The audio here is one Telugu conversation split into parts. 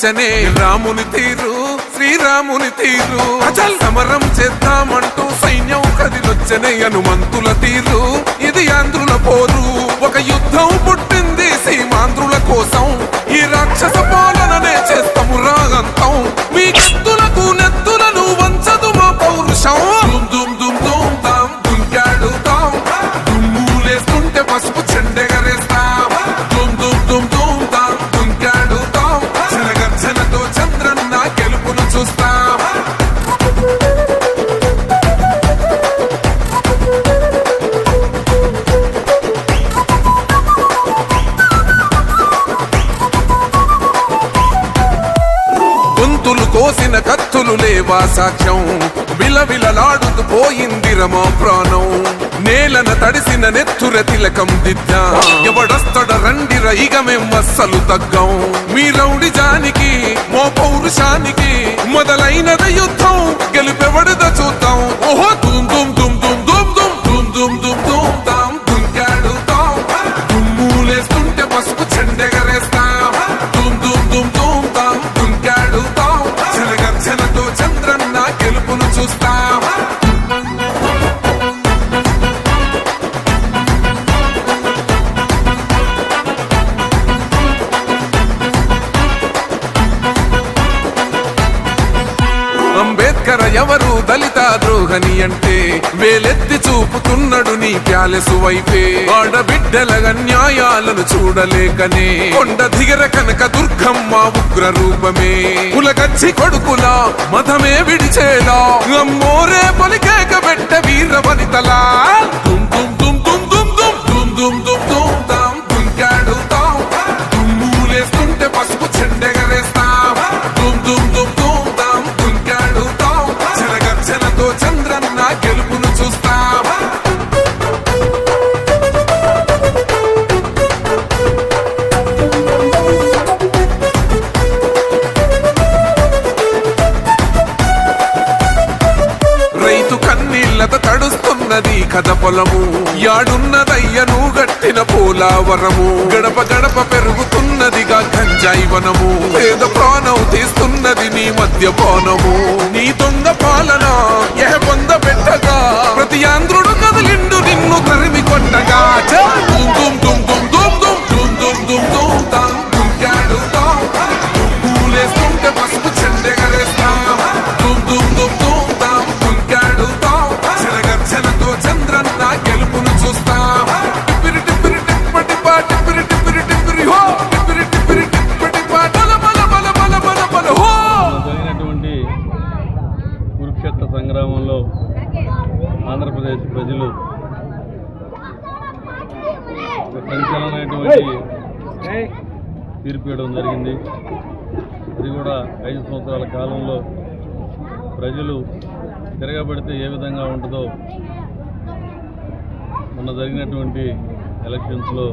నచ్చనే రాముని తీరు శ్రీరాముని తీరు అచల్ సమరం చేద్దామంటూ సైన్యం కదిలొచ్చనే హనుమంతుల తీరు ఇది ఆంధ్రుల పోరు ఒక యుద్ధం పుట్టింది సీమాంధ్రుల కోసం ఈ రాక్షస పాలననే చేస్తాము రాగంతం మీ కత్తులకు నెత్తులను వంచదు మా పౌరుషం దుమ్ దుమ్ దుమ్ తాం దుంకాడుతాం దుమ్ములేస్తుంటే పసుపు చెండెగరేస్తాం దుమ్ దుమ్ దుమ్ దుమ్ తాం దుంకాడుతాం జనగర్జనతో చంద్రన్న గెలుపును చూస్తాం కోసిన కత్తులు లేవా సాక్ష్యం విలవిలలాడుతూ పోయింది రమా ప్రాణం నేలన తడిసిన నెత్తుర తిలకం దిద్దా ఎవడొస్తడ రండిర ఇక మేం అస్సలు తగ్గం మీ రౌడి జానికి మో పౌరుషానికి మొదలైనద యుద్ధం గెలుపెవడద చూద్దాం ఓహో దుమ్ దుమ్ దుమ్ దుమ్ దుమ్ దుమ్ దుమ్ దుమ్ దుమ్ దుమ్ తాం దుంకాడుతాం దుమ్ములేస్తుంటే పసుపు చెండెగరేస్తాం దుమ్ దుమ్ దుమ్ దుమ్ తాం దుంకాడుతాం జనగర్జనతో చంద్రన్న గెలుపును చూస్తాం అంబేద్కర్ ఎవరు దళిత ద్రోహని అంటే వేలెత్తి చూపుతున్నాడు నీ ప్యాలెసు వైపే ఆడబిడ్డల అన్యాయాలను చూడలేకనే కొండ దిగర కనక దుర్గమ్మ ఉగ్ర రూపమే కులకచ్చి కొడుకులా మతమే విడిచేలా అమ్మోరే పలికేక పెట్ట వీర వనితలా దుమ్ దుమ్ దుమ్ దుమ్ దుమ్ దుమ్ దుమ్ దుమ్ దుమ్ తాం దుంకాడుతాం దుమ్ములేస్తుంటే పసుపు చెండెగరేస్తాం దుమ్ దుమ్ దుమ్ దుమ్ తాం దుంకాడుతాం జనగర్జనతో చంద్రన్న గెలుపును చూస్తాం రైతు కన్నీళ్లత తడుస్తున్నది కథ పొలము యాడున్నదయ్యను గట్టిన పోలావరము గడప గడప పెరుగుతున్నదిగా గంజాయి వనము పేద ప్రాణం తీస్తున్నది నీ మద్యపానము నీ దొంగ పాలన ఎహ పొంద పెట్టగా ప్రతి ఆంధ్రుడు కదిలిండు నిన్ను తరిమి కొట్టగా దుమ్ దుమ్ దుమ్ దుమ్ దుమ్ దుమ్ దుమ్ దుమ్ దుమ్ తాం దుంకాడుతాం దుమ్ములేస్తుంటే పసుపు చెండెగరేస్తాం దుమ్ దుమ్ దుమ్ దుమ్ తాం దుంకాడుతాం జనగర్జనతో చంద్రన్న గెలుపును చూస్తాం టిప్పిరి టిప్పిరి టిప్పటి పా టిప్పిరి టిప్పిరి టిప్పిరి హో టిప్పిరి టిప్పిరి టిప్పటి పా బల బల బల బల బల బల హో జరిగినటువంటి కురుక్షేత్ర సంగ్రామంలో ఆంధ్రప్రదేశ్ ప్రజలు సంచలనమైనటువంటి తీర్పు ఇవ్వడం జరిగింది. అది కూడా 5 సంవత్సరాల కాలంలో ప్రజలు తిరగబడితే ఏ విధంగా ఉంటుందో మొన్న జరిగినటువంటి ఎలక్షన్స్లో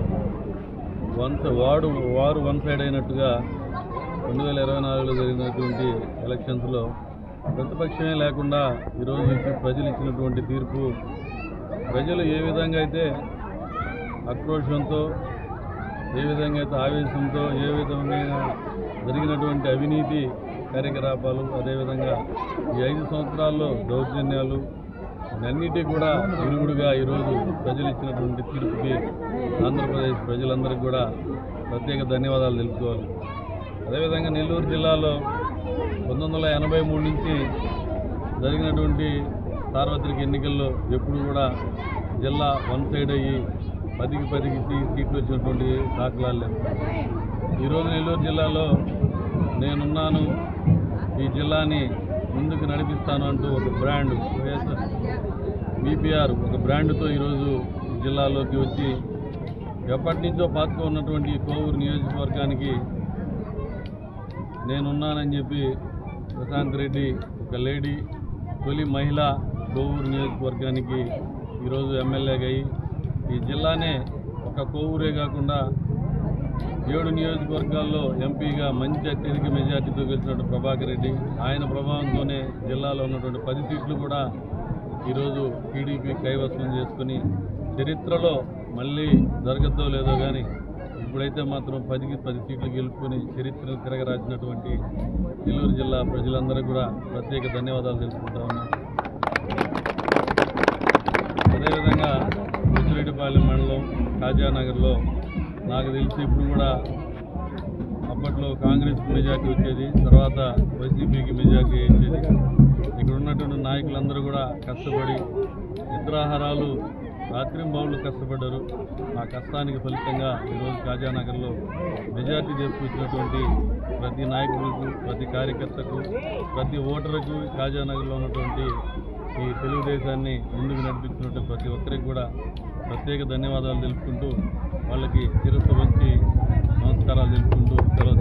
వారు వన్ సైడ్ అయినట్టుగా 2024లో జరిగినటువంటి ఎలక్షన్స్లో ప్రతిపక్షమే లేకుండా ఈరోజు ప్రజలు ఇచ్చినటువంటి తీర్పు ప్రజలు ఏ విధంగా అయితే ఆక్రోషంతో ఏ విధంగా అయితే ఆవేశంతో ఏ విధంగా జరిగినటువంటి అవినీతి కార్యకలాపాలు అదేవిధంగా ఈ 5 సంవత్సరాల్లో దౌర్జన్యాలు అన్నిటి కూడా విరుగుడుగా ఈరోజు ప్రజలు ఇచ్చినటువంటి తీర్పుకి ఆంధ్రప్రదేశ్ ప్రజలందరికీ కూడా ప్రత్యేక ధన్యవాదాలు తెలుపుకోవాలి. అదేవిధంగా నెల్లూరు జిల్లాలో 1983 నుంచి జరిగినటువంటి సార్వత్రిక ఎన్నికల్లో ఎప్పుడు కూడా జిల్లా వన్ సైడ్ అయ్యి 10కి సీట్లు వచ్చినటువంటి దాఖలాలు లేవు. ఈరోజు నెల్లూరు జిల్లాలో నేనున్నాను, ఈ జిల్లాని ముందుకు నడిపిస్తాను అంటూ ఒక బ్రాండ్ వైఎస్ఆర్ బీపీఆర్ ఒక బ్రాండ్తో ఈరోజు జిల్లాలోకి వచ్చి ఎప్పటి నుంచో పాతుకు ఉన్నటువంటి కోవూరు నియోజకవర్గానికి నేనున్నానని చెప్పి ప్రశాంత్ రెడ్డి ఒక లేడీ తొలి మహిళ కోవూరు నియోజకవర్గానికి ఈరోజు ఎమ్మెల్యేగా అయ్యి ఈ జిల్లానే ఒక కోవూరే కాకుండా 7 నియోజకవర్గాల్లో ఎంపీగా మంచి అత్యధిక మెజార్టీతో గెలిచినటువంటి ప్రభాకర్ రెడ్డి ఆయన ప్రభావంతోనే జిల్లాలో ఉన్నటువంటి 10 సీట్లు కూడా ఈరోజు టీడీపీ కైవసం చేసుకుని చరిత్రలో మళ్ళీ జరగద్దో లేదో కానీ ఇప్పుడైతే మాత్రం 10కి 10 సీట్లు గెలుపుకొని చరిత్రను తిరగరాసినటువంటి నెల్లూరు జిల్లా ప్రజలందరూ కూడా ప్రత్యేక ధన్యవాదాలు తెలుపుకుంటా ఉన్నాను. అదేవిధంగా బుచ్చిరెడ్డిపాలెం మండలం కాజానగర్లో నాకు తెలిసి ఇప్పుడు కూడా అప్పట్లో కాంగ్రెస్ మెజార్టీ వచ్చేది, తర్వాత వైసీపీకి మెజార్టీ వచ్చేది. ఇక్కడ ఉన్నటువంటి నాయకులందరూ కూడా కష్టపడి నిద్రాహారాలు రాత్రింబావులు కష్టపడ్డారు. ఆ కష్టానికి ఫలితంగా ఈరోజు కాజానగర్లో మెజార్టీ చేసుకొచ్చినటువంటి ప్రతి నాయకులకు, ప్రతి కార్యకర్తకు, ప్రతి ఓటరుకు, కాజానగర్లో ఉన్నటువంటి ఈ తెలుగుదేశాన్ని ముందుకు నడిపిస్తున్నట్టు ప్రతి ఒక్కరికి కూడా ప్రత్యేక ధన్యవాదాలు తెలుపుకుంటూ వాళ్ళకి శిరస్సు వంచి నమస్కారాలు తెలుపుకుంటూ సెలవు